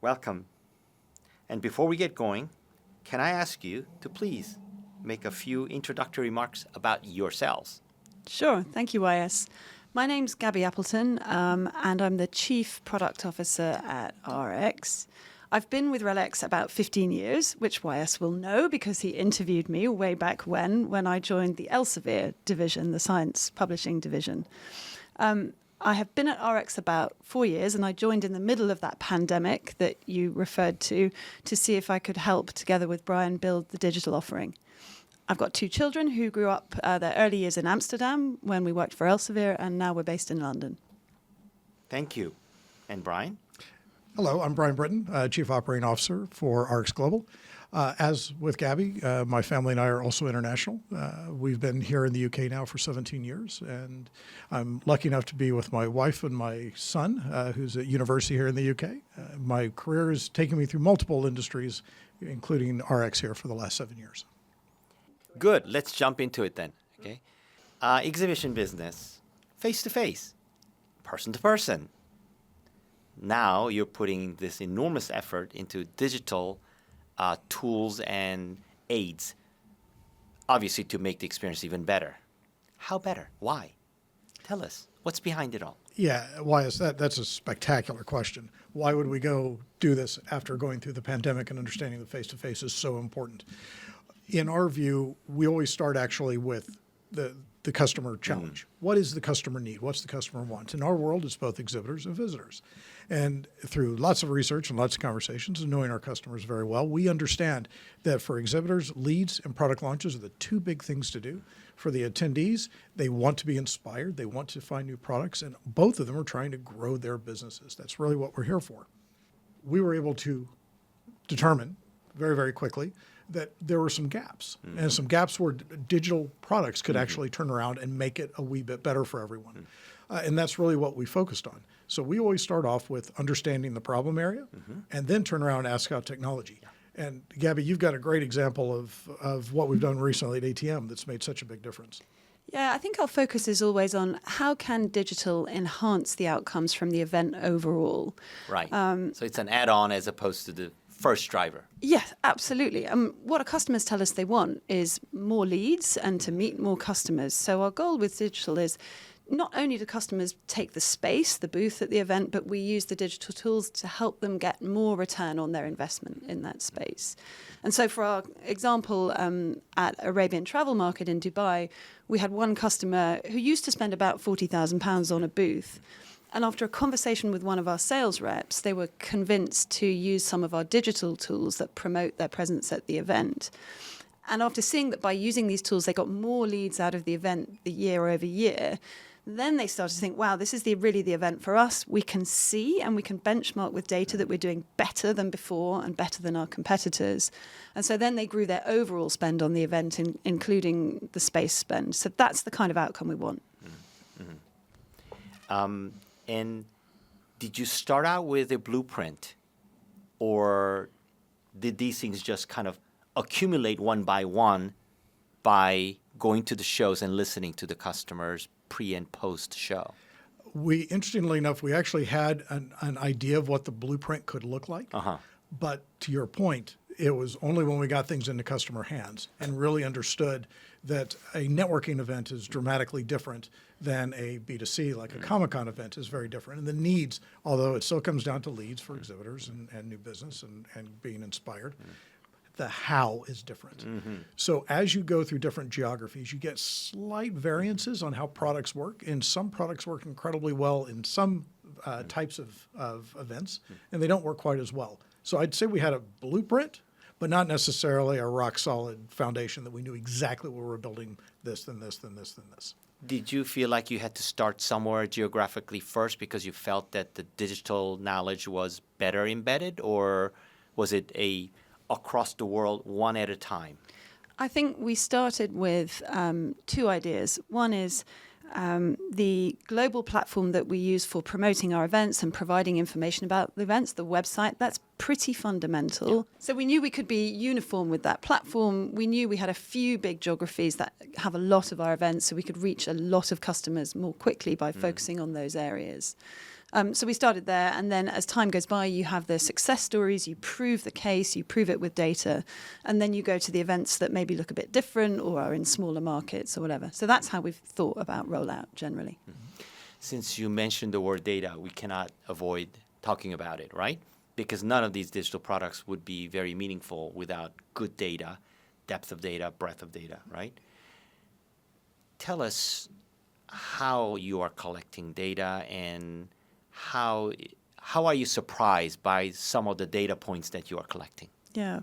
welcome. And before we get going, can I ask you to please make a few introductory remarks about yourselves? Sure. Thank you, YS. My name's Gaby Appleton, and I'm the Chief Product Officer at RX. I've been with RELX about 15 years, which YS will know because he interviewed me way back when I joined the Elsevier division, the science publishing division. I have been at RX about 4 years, and I joined in the middle of that pandemic that you referred to see if I could help, together with Brian, build the digital offering. I've got 2 children who grew up their early years in Amsterdam when we worked for Elsevier, and now we're based in London. Thank you. And Brian? Hello, I'm Brian Brittain, Chief Operating Officer for RX Global. As with Gabby, my family and I are also international. We've been here in the UK now for 17 years, and I'm lucky enough to be with my wife and my son, who's at university here in the UK. My career has taken me through multiple industries, including RX here for the last 7 years. Good. Let's jump into it then. Okay. Exhibition business, face-to-face, person-to-person. Now you're putting this enormous effort into digital tools and aids, obviously to make the experience even better. How better? Why? Tell us. What's behind it all? Yeah, why is that? That's a spectacular question. Why would we go do this after going through the pandemic and understanding that face-to-face is so important? In our view, we always start actually with the customer challenge. What is the customer need? What's the customer want? In our world, it's both exhibitors and visitors. And through lots of research and lots of conversations and knowing our customers very well, we understand that for exhibitors, leads and product launches are the 2 big things to do. For the attendees, they want to be inspired. They want to find new products, and both of them are trying to grow their businesses. That's really what we're here for. We were able to determine very, very quickly that there were some gaps, and some gaps where digital products could actually turn around and make it a wee bit better for everyone. And that's really what we focused on. So we always start off with understanding the problem area and then turn around and ask out technology. Yeah. And Gabby, you've got a great example of what we've done recently at ATM that's made such a big difference. Yeah, I think our focus is always on how can digital enhance the outcomes from the event overall. Right. So it's an add-on as opposed to the first driver. Yes, absolutely. What our customers tell us they want is more leads and to meet more customers. So our goal with digital is not only do customers take the space, the booth at the event, but we use the digital tools to help them get more return on their investment in that space. And so for our example, at Arabian Travel Market in Dubai, we had one customer who used to spend about £40,000 on a booth. And after a conversation with one of our sales reps, they were convinced to use some of our digital tools that promote their presence at the event. And after seeing that by using these tools, they got more leads out of the event the year over year, then they started to think, wow, this is really the event for us. We can see and we can benchmark with data that we're doing better than before and better than our competitors. And so then they grew their overall spend on the event, including the space spend. So that's the kind of outcome we want. And did you start out with a blueprint, or did these things just kind of accumulate one by going to the shows and listening to the customers pre and post show? Interestingly enough, we actually had an idea of what the blueprint could look like. But to your point, it was only when we got things into customer hands and really understood that a networking event is dramatically different than a B2C, like a Comic-Con event is very different. And the needs, although it still comes down to leads for exhibitors and new business and being inspired, the how is different. So as you go through different geographies, you get slight variances on how products work. And some products work incredibly well in some types of events, and they don't work quite as well. So I'd say we had a blueprint, but not necessarily a rock-solid foundation that we knew exactly where we were building this, then this, then this, then this. Did you feel like you had to start somewhere geographically first because you felt that the digital knowledge was better embedded, or was it across the world, one at a time? I think we started with 2 ideas. One is the global platform that we use for promoting our events and providing information about the events, the website, that's pretty fundamental. Yeah. So we knew we could be uniform with that platform. We knew we had a few big geographies that have a lot of our events, so we could reach a lot of customers more quickly by focusing on those areas. So we started there, and then as time goes by, you have the success stories, you prove the case, you prove it with data, and then you go to the events that maybe look a bit different or are in smaller markets or whatever. So that's how we've thought about rollout generally. Since you mentioned the word data, we cannot avoid talking about it, right? Because none of these digital products would be very meaningful without good data, depth of data, breadth of data, right? Tell us how you are collecting data and how are you surprised by some of the data points that you are collecting? Yeah.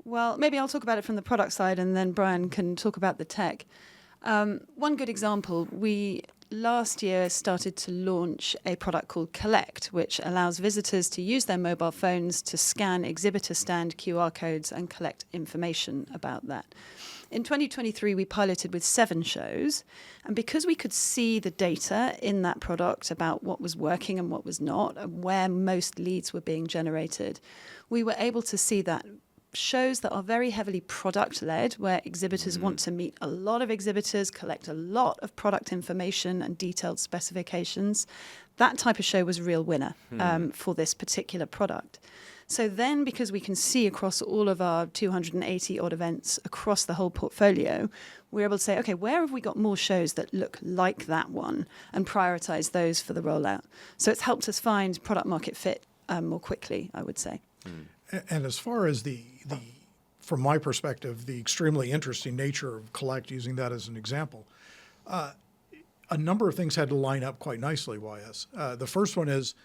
Well, maybe I'll talk about it from the product side, and then Brian can talk about the tech. One good example, we last year started to launch a product called Collect, which allows visitors to use their mobile phones to scan exhibitor stand QR codes and collect information about that. In 2023, we piloted with 7 shows, and because we could see the data in that product about what was working and what was not, and where most leads were being generated, we were able to see that shows that are very heavily product-led, where exhibitors want to meet a lot of exhibitors, collect a lot of product information and detailed specifications, that type of show was a real winner for this particular product. So then, because we can see across all of our 280 odd events across the whole portfolio, we're able to say, okay, where have we got more shows that look like that one, and prioritize those for the rollout. So it's helped us find product market fit more quickly, I would say. And as far as the from my perspective, the extremely interesting nature of Collect, using that as an example, a number of things had to line up quite nicely, YS. The first one is,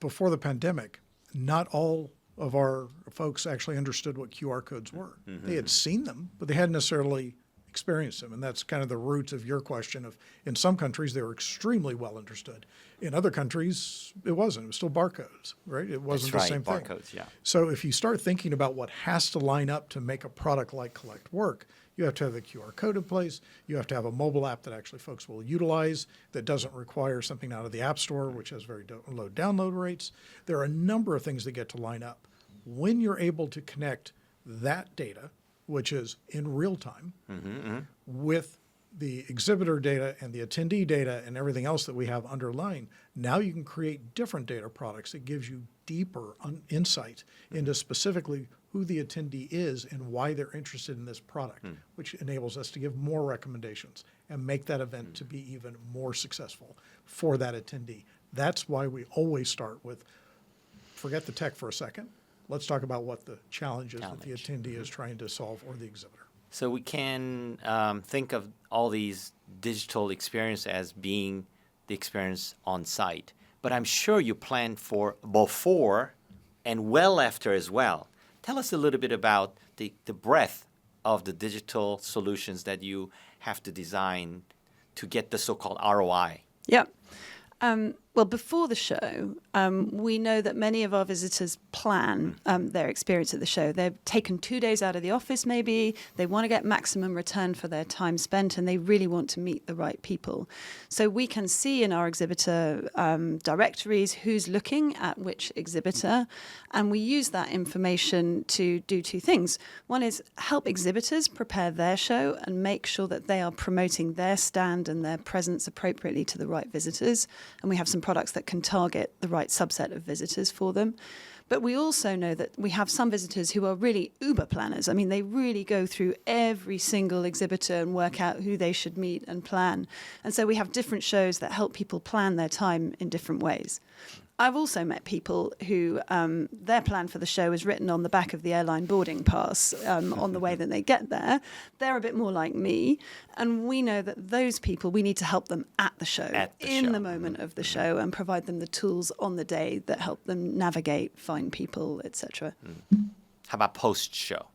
before the pandemic, not all of our folks actually understood what QR codes were. They had seen them, but they hadn't necessarily experienced them. And that's kind of the root of your question of, in some countries, they were extremely well understood. In other countries, it wasn't. It was still barcodes, right? It wasn't the same thing. Barcodes, yeah. So if you start thinking about what has to line up to make a product like Collect work, you have to have the QR code in place. You have to have a mobile app that actually folks will utilize, that doesn't require something out of the App Store, which has very low download rates. There are a number of things that get to line up. When you're able to connect that data, which is in real time, with the exhibitor data and the attendee data and everything else that we have underlying, now you can create different data products that gives you deeper insight into specifically who the attendee is and why they're interested in this product, which enables us to give more recommendations and make that event to be even more successful for that attendee. That's why we always start with, forget the tech for a second. Let's talk about what the challenge is that the attendee is trying to solve, or the exhibitor. So we can think of all these digital experience as being the experience on site. But I'm sure you plan for before and well after as well. Tell us a little bit about the breadth of the digital solutions that you have to design to get the so-called ROI. Yep. Well, before the show, we know that many of our visitors plan their experience at the show. They've taken 2 days out of the office, maybe. They want to get maximum return for their time spent, and they really want to meet the right people. So we can see in our exhibitor directories who's looking at which exhibitor, and we use that information to do 2 things. One is help exhibitors prepare their show and make sure that they are promoting their stand and their presence appropriately to the right visitors. And we have some products that can target the right subset of visitors for them. But we also know that we have some visitors who are really uber planners. I mean, they really go through every single exhibitor and work out who they should meet and plan. And so we have different shows that help people plan their time in different ways. I've also met people who their plan for the show is written on the back of the airline boarding pass on the way that they get there. They're a bit more like me. And we know that those people, we need to help them at the show, the moment of the show, and provide them the tools on the day that help them navigate, find people, etc. How about post-show?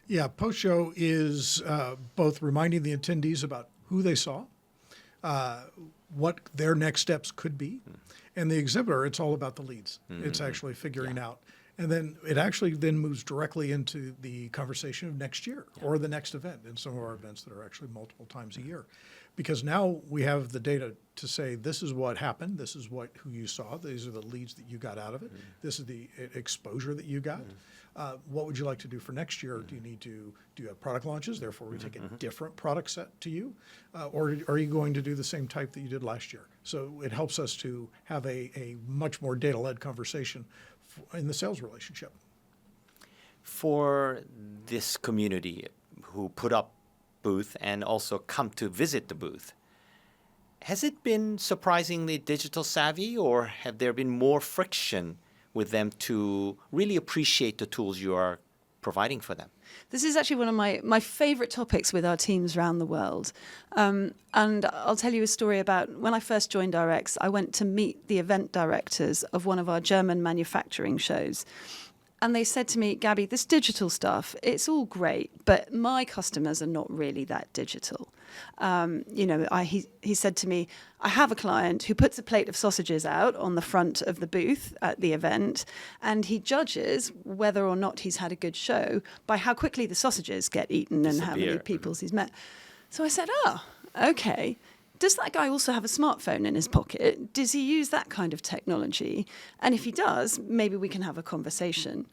Yeah, post-show is both reminding the attendees about who they saw, what their next steps could be. And the exhibitor, it's all about the leads. It's actually figuring out. And then it actually then moves directly into the conversation of next year or the next event in some of our events that are actually multiple times a year. Because now we have the data to say, this is what happened, this is who you saw, these are the leads that you got out of it, this is the exposure that you got. What would you like to do for next year? Do you have product launches, therefore we take a different product set to you? Or are you going to do the same type that you did last year? So it helps us to have a much more data-led conversation in the sales relationship. For this community who put up booth and also come to visit the booth, has it been surprisingly digital savvy, or have there been more friction with them to really appreciate the tools you are providing for them? This is actually one of my favorite topics with our teams around the world. And I'll tell you a story about when I first joined RX, I went to meet the event directors of one of our German manufacturing shows. And they said to me, Gabby, this digital stuff, it's all great, but my customers are not really that digital. He said to me, I have a client who puts a plate of sausages out on the front of the booth at the event, and he judges whether or not he's had a good show by how quickly the sausages get eaten and how many people he's met. So I said, okay. Does that guy also have a smartphone in his pocket? Does he use that kind of technology? And if he does, maybe we can have a conversation.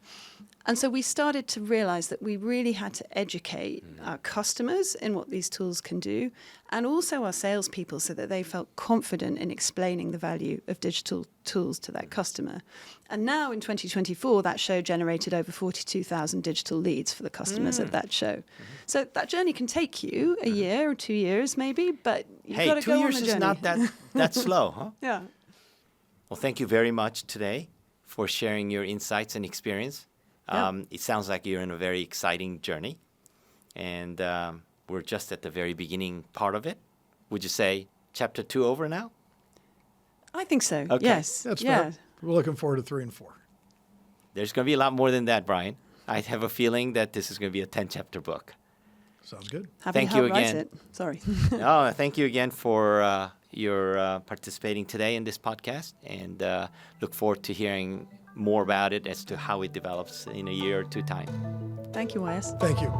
And so we started to realize that we really had to educate our customers in what these tools can do, and also our salespeople so that they felt confident in explaining the value of digital tools to that customer. And now in 2024, that show generated over 42,000 digital leads for the customers at that show. So that journey can take you a year or 2 years maybe, but you've got to go on the journey. 2 years is not that slow, huh? Yeah. Well, thank you very much today for sharing your insights and experience. It sounds like you're in a very exciting journey, and we're just at the very beginning part of it. Would you say chapter 2 over now? I think so. Okay. Yes. That's fair. We're looking forward to 3 and 4. There's going to be a lot more than that, Brian. I have a feeling that this is going to be a 10-chapter book. Sounds good. Happy Thank to you help write again. it. Sorry. Thank you again for your participating today in this podcast, and look forward to hearing more about it as to how it develops in a year or 2 time. Thank you, YS. Thank you.